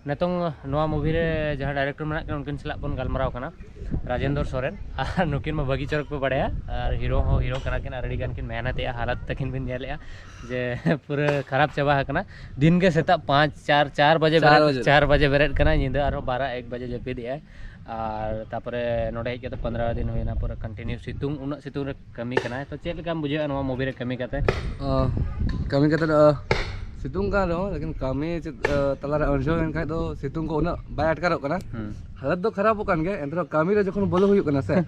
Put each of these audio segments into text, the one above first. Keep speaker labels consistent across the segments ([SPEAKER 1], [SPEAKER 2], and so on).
[SPEAKER 1] नेतों नवा मूवी रे जहाँ डायरेक्टर में उनकिन सलाह बन गलमाराव कना राजेंद्र सोरेन और नुकिन में भागी चरक पे बढ़िया और हीरो हो हीरो कना किन अड़ी गान किन मेहनत या हालत तकिन बिन नेले जे पूरा खराब चाबा कना दिन के सेता 4 बजे बेरेट कना निंदा और 12-1 बजे जपिद है और तापरे नोडे हेज कते 15 दिन हुईना पूरा कंटिन्यू सितुंग उना सितुंग रे कमी कना तो चेक लेका बुझे नवा मूवी रे कमी कते
[SPEAKER 2] सितुंग का रहो लेकिन कमी तलार अनजो एन खाय दो सितुंग को उना बाय अटकारो कना हालत दो खराब होकन गे एंतरो कमी रे जखन बोलो हुयु कना से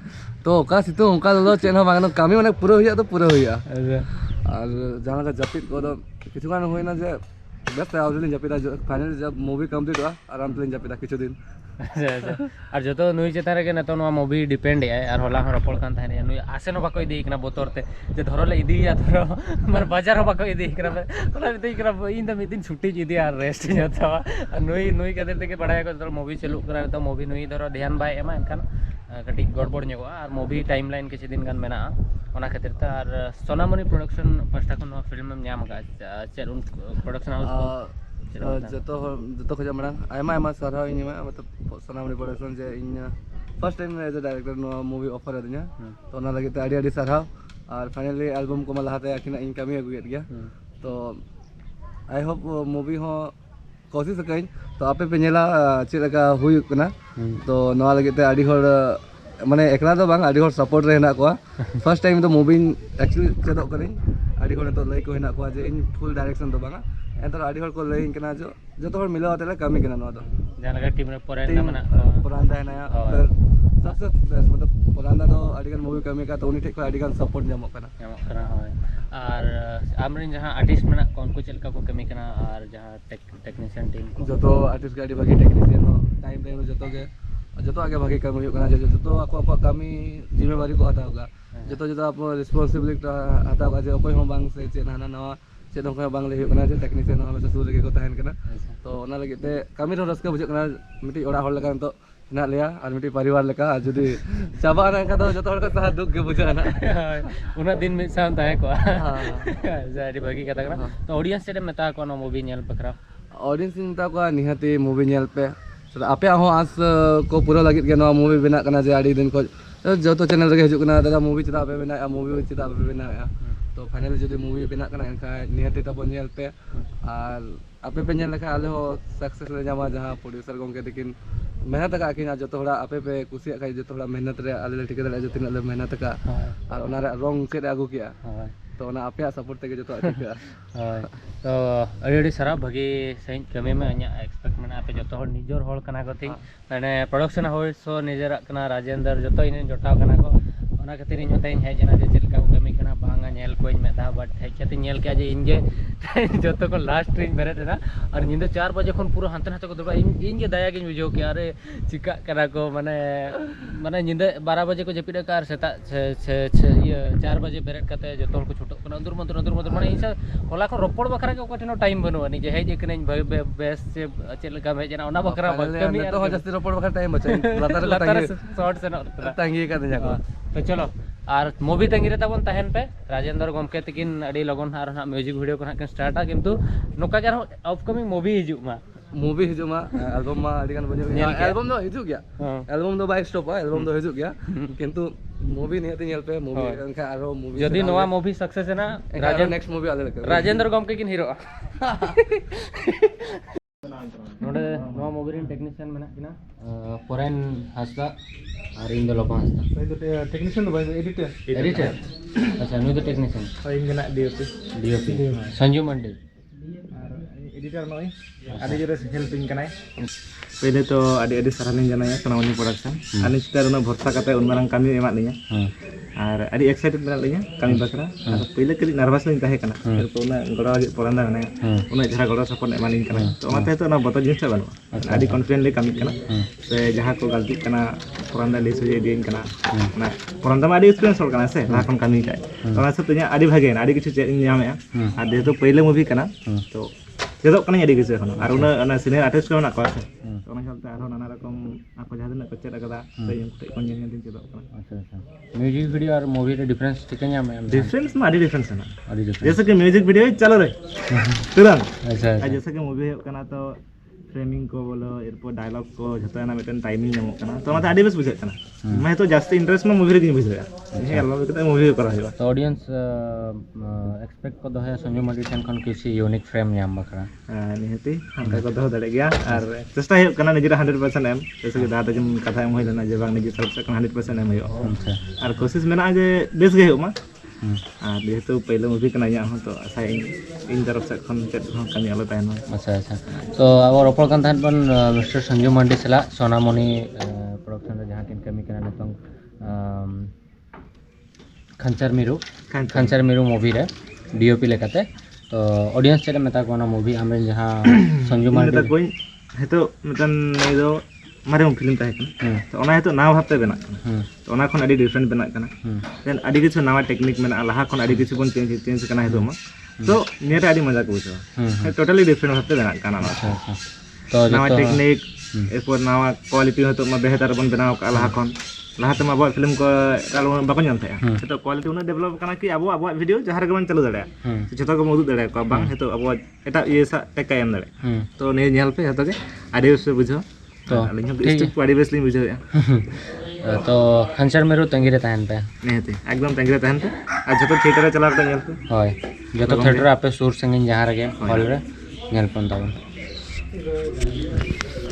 [SPEAKER 2] तो का सितुंग उनका दो चेन हो बांगनो कमी माने पूरा हुया तो पूरा हुया और जहां का जपित को दो किछु गान होइना जे बेस्ट आवलिन जपिदा फाइनल जब मूवी कंप्लीट हुआ आराम से जपिदा किछु दिन
[SPEAKER 1] और जो तो नुई चेतान रे नेतो नवा मूवी डिपेंड है और होला हम रपड़ कान थाने नुई आसे न बाको इदी कना बोतर ते जे धरो ले इदी या धरो मार बाजार बाको इदी कना ओला इदी कना इन द मिदिन छुट्टी इदी और रेस्ट जतावा नुई कदे ते के बडाय को तो मूवी चालू करा तो मूवी नुई धरो ध्यान बाय एमा एनखान कटी गड़बड़ ᱧᱚᱜᱚᱜᱼᱟ और मूवी टाइमलाइन किसी दिन गान मेना ओना खातिर ते और सोनामणि प्रोडक्शन पास्टा खन फिल्म में ᱧᱟᱢ का चेर उन प्रोडक्शन हाउस
[SPEAKER 2] जतो खजा मरा आयमा आयमा सारा इन मतलब सोनामणि प्रोडक्शन जे in first time as a director नो मूवी ऑफर अदिया तो ओना लगे ते आडी आडी सारा और फाइनली एल्बम को मलाहते आकिना इन कमी अगुयत गया तो आई होप मूवी हो कोशिश कई तो आपे पे नेला चेलका हुई कना तो नवा लगे ते आडी होर माने एकला दो बांग आडी होर सपोर्ट रे हेना को फर्स्ट टाइम तो मूवी एक्चुअली चेदो कनी आडी होर तो लई को हेना को जे इन फुल डायरेक्शन दो बांगा एंतर आडी होर को लई कना जो जतो होर मिला होते कमी कना नवा दो
[SPEAKER 1] जहां लगा टीम रे पोरेंदा मना
[SPEAKER 2] पोरांदा हेना सबसे बेस्ट मतलब पोरांदा तो आडी गान मूवी कमी का तो उनी ठीक को आडी गान सपोर्ट ᱧᱟᱢᱚᱜ कना
[SPEAKER 1] होय और आमरिन जहां आर्टिस्ट मना कौन को चलका को कमी कना और जहां टेक्नीशियन टीम को
[SPEAKER 2] जतो आर्टिस्ट गाडी भागी टेक्नीशियन हो टाइम टाइम जतो के जतो आगे भागी कमी हो कना जतो ako कमी जिम्मेवारी को हता होगा जतो आप रिस्पांसिबिलिटी हता होगा जे कोई हम बांग से चेन हाना नवा चेन को बांग ले हो कना जे टेक्नीशियन हमेशा सुर लगे को तहन कना तो ओना लगे ते कमी रो रस्का बुझ कना मिटी ओड़ा होड़ लगा तो ना लिया और मिटी परिवार लेका जुदी चाबा ना का तो जतो होड़ का साथ दुख के बुझा ना
[SPEAKER 1] उना दिन में साम ताहे को जारी भागी कथा कना तो ऑडियंस से मेता को नो मूवी नेल बकरा
[SPEAKER 2] ऑडियंस मेता को निहाती मूवी नेल पे आपे हो आस को पूरा लगे के नवा मूवी बना कना जे आडी दिन को जो तो चैनल रे हजु कना दादा मूवी चिता पे बना मूवी चिता पे बना तो फाइनल जो मूवी बना कना एनका निहाती तब नेल पे और आपे पे नेल लखा आले हो सक्सेस ले जामा जहां प्रोड्यूसर गोंके लेकिन मेहनत का आकिन जो थोड़ा आपे पे कुसिया का जो थोड़ा मेहनत रे आले ठीक है जो तीन मेहनत का और ओना रे रंग से आगु किया तो ओना आपे सपोर्ट ते जो तो ठीक है
[SPEAKER 1] तो अड़ी सारा भागी सही कमी में अኛ एक्सपेक्ट में आपे जो तो निजोर होल कना को थी माने प्रोडक्शन हाउस सो निजरा कना राजेंद्र जो तो इन जोटाव कना को ओना खातिर इन होते हेज ना जे चलका कमी कना बांगा नेल कोई मेदा बट हेज कते नेल के जे इनजे जो तो को लास्ट ट्रेन बेरेट ना और निंदा 4 बजे खन पूरा हंते हंते को दबा इन जे दया के बुझो के अरे चिका करा को माने माने निंदा 12 बजे को जपिड कार सेता 4 बजे बेरेट कते जो तो को छुटो कना अंदर मंत्र माने इसा होला को रोपड़ बखरा के ओकटेनो टाइम बनो अनि जे हेज एकने बेस से चलका में जना ओना बखरा कमी
[SPEAKER 2] तो जस्ती रोपड़ बखरा टाइम बचे
[SPEAKER 1] लतार शॉर्ट से
[SPEAKER 2] तांगी का दे जाको
[SPEAKER 1] तो चलो और मूवी तंगी रे तबन तहन पे राजेंद्र गोमके तकिन अड़ी लगन और ना म्यूजिक वीडियो को ना स्टार्टा किंतु नोका jar अपकमिंग मूवी हिजु मा
[SPEAKER 2] मूवी हिजु मा एल्बम मा अड़ी गान बजे एल्बम दो हिजु गया एल्बम दो बाय स्टॉप एल्बम दो हिजु गया किंतु मूवी नियति नेल पे मूवी एनका आरो मूवी
[SPEAKER 1] जदी नवा मूवी सक्सेस है ना
[SPEAKER 2] राजेंद्र नेक्स्ट मूवी आले
[SPEAKER 1] राजेंद्र गोमके किन हीरो नोडे नवा मूवी रे टेक्नीशियन मेना किना पोरेन हसदा और इन दो लोपा हसदा
[SPEAKER 2] तो टेक्नीशियन दो भाई एडिटर
[SPEAKER 1] अच्छा नु तो टेक्नीशियन
[SPEAKER 2] और इनगना डीओपी
[SPEAKER 1] संजू मंडी
[SPEAKER 2] और एडिटर नोय आदि जरे हेल्पिंग कनाय पहले तो आदि सराहनीय जनाया सोनामणि प्रोडक्शन आनी चितार उना भरसा कते उनमारंग कमी एमा लिया और आदि एक्साइटेड मेना लिया कमी बकरा और पहले कली नर्वस लिन ताहे कना तो उना गड़ा पोरांदा ने उना जरा गड़ा सपोर्ट एमानिन कना तो ओनाते तो ना बतो जिनिस बनो आदि कॉन्फिडेंटली कमी कना से जहां को गलती कना पोरांदा ले सोजे दिन कना ना पोरांदा मा आदि एक्सपीरियंस होल कना से ला कोन कमी काय तो ना से तुnya आदि भागे ना आदि किछु चेक ᱧᱟᱢᱮ आ दे तो पहले मूवी कना तो चेदok कना आदि किछु एखोनो और उना सीनियर आर्टिस्ट को ना को আছে तो ओना चलते आरो नाना रकम आपको जहां दिन को चेक कदा तो इन कुटे कोन दिन दिन चेदok कना
[SPEAKER 1] अच्छा म्यूजिक वीडियो और मूवी रे डिफरेंस ठीक है में
[SPEAKER 2] डिफरेंस में आदि डिफरेंस है ना जैसे कि म्यूजिक वीडियो चलो रे तुरंत
[SPEAKER 1] अच्छा
[SPEAKER 2] जैसे कि मूवी है कना तो फ्रेमिंग को बोलो एरपर डायलॉग को जो मिट्टन टाइमिंग नामों तो आदि बेस बुझे मैं तो जास्ती इंटरेस्ट में मूवी रे बुझे एल्बम मूवी करा हुआ
[SPEAKER 1] तो ऑडियंस एक्सपेक्ट को दोहे संजू मांडी ठेन खन किसी यूनिक फ्रेम नाम बखरा
[SPEAKER 2] निहती हमका को दो दड़े गया और चेष्टा है कना निजे 100% एम जैसे कि दादा जन कथा एम होइलना जे बांग निजे तरफ से 100% एम होयो
[SPEAKER 1] अच्छा
[SPEAKER 2] और कोशिश मेना जे बेस गे होमा और जेहेतु पहले मूवी कना या तो आशा इन तरफ से खन चेत कमी आलो तायन
[SPEAKER 1] अच्छा अच्छा तो अब रोपड़ कान थान बन मिस्टर संजू मांडी सला सोनामणि प्रोडक्शन रे जहां किन कमी कना नितों खंचर मिरु मूवी रे डीओपी लेकाते तो ऑडियंस चेले मेता को ना मूवी हमरे जहां संजू मांडी
[SPEAKER 2] कोई हेतो मिटन नै दो मारे फिल्म ताहे कना तो ओना हेतो नाव भाबते बेना कना तो ओना खन अडी डिफरेंट बेना कना देन अडी किछु नावा टेक्निक मेना लाहा खन अडी किछु बन चेंज कना हेतो मा तो नेरे अडी मजा को बुझो टोटली डिफरेंट भाबते बेना कना
[SPEAKER 1] अच्छा अच्छा तो
[SPEAKER 2] नावा टेक्निक एरपर नावा क्वालिटी हेतो मा बेहतर बन बनाव का लाहा खन लाहाते मा अब फिल्म को कालो बाको नाम थाया तो क्वालिटी उना डेवलप कना कि अब वीडियो जहार के बन चालू दड़े जतो को मदु दड़े को बांग हेतो अब एटा ये सा टेका एम दड़े तो ने नेल पे हेतो के आदि से बुझो तो अलिन स्टिक आदि बेस लिन बुझो
[SPEAKER 1] तो खंचर मेरु तंगी रे ताहन पे
[SPEAKER 2] नेहती एकदम तंगी रे ताहन पे आ जतो थिएटर रे चला के नेल पे
[SPEAKER 1] होय जतो थिएटर आपे सुर संगिन जहार गे हॉल रे नेल पन तावन